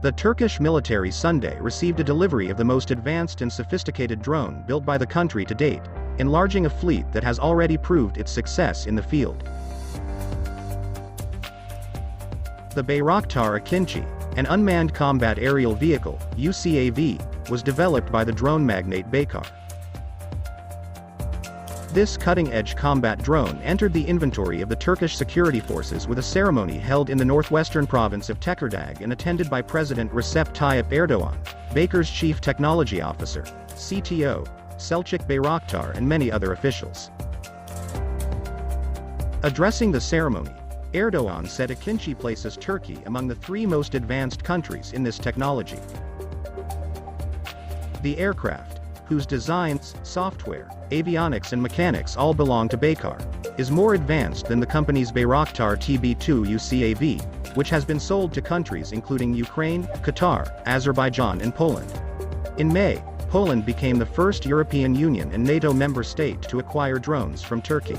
The Turkish military Sunday received a delivery of the most advanced and sophisticated drone built by the country to date, enlarging a fleet that has already proved its success in the field. The Bayraktar Ikinci, an unmanned combat aerial vehicle, UCAV, was developed by the drone magnate Baykar. This cutting-edge combat drone entered the inventory of the Turkish security forces with a ceremony held in the northwestern province of Tekirdağ and attended by President Recep Tayyip Erdoğan, Baykar's chief technology officer, CTO, Selçuk Bayraktar and many other officials. Addressing the ceremony, Erdoğan said Ikinci places Turkey among the 3 most advanced countries in this technology. The aircraft, whose designs, software, avionics and mechanics all belong to Baykar, is more advanced than the company's Bayraktar TB2 UCAV, which has been sold to countries including Ukraine, Qatar, Azerbaijan and Poland. In May, Poland became the first European Union and NATO member state to acquire drones from Turkey.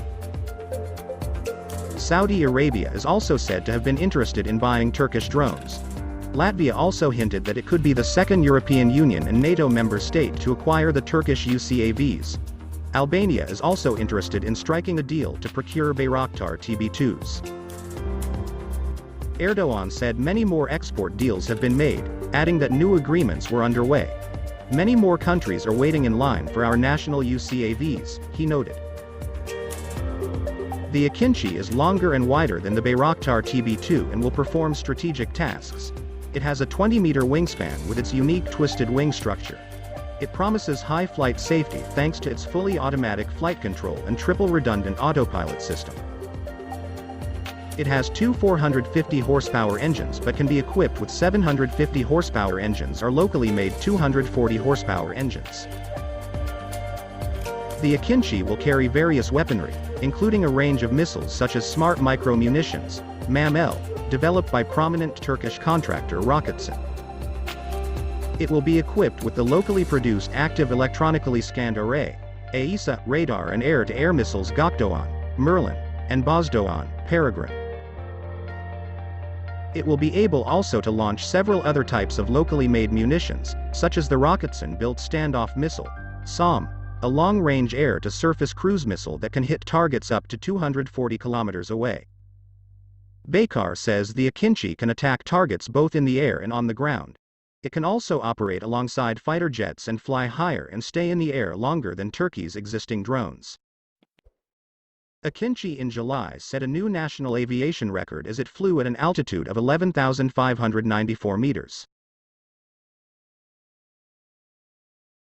Saudi Arabia is also said to have been interested in buying Turkish drones. Latvia also hinted that it could be the second European Union and NATO member state to acquire the Turkish UCAVs. Albania is also interested in striking a deal to procure Bayraktar TB2s. Erdoğan said many more export deals have been made, adding that new agreements were underway. Many more countries are waiting in line for our national UCAVs, he noted. The Ikinci is longer and wider than the Bayraktar TB2 and will perform strategic tasks. It has a 20-meter wingspan with its unique twisted wing structure. It promises high flight safety thanks to its fully automatic flight control and triple redundant autopilot system. It has 2 450 horsepower engines but can be equipped with 750 horsepower engines or locally made 240 horsepower engines. The Ikinci will carry various weaponry, including a range of missiles such as smart micro-munitions, MAM-L, developed by prominent Turkish contractor Roketsan. It will be equipped with the locally produced active electronically scanned array, AESA, radar and air-to-air missiles Gökdoğan, Merlin, and Bozdoğan, Peregrine. It will be able also to launch several other types of locally made munitions, such as the Roketsan-built standoff missile, SAM, a long-range air-to-surface cruise missile that can hit targets up to 240 kilometers away. Baykar says the Ikinci can attack targets both in the air and on the ground. It can also operate alongside fighter jets and fly higher and stay in the air longer than Turkey's existing drones. Ikinci in July set a new national aviation record as it flew at an altitude of 11,594 meters.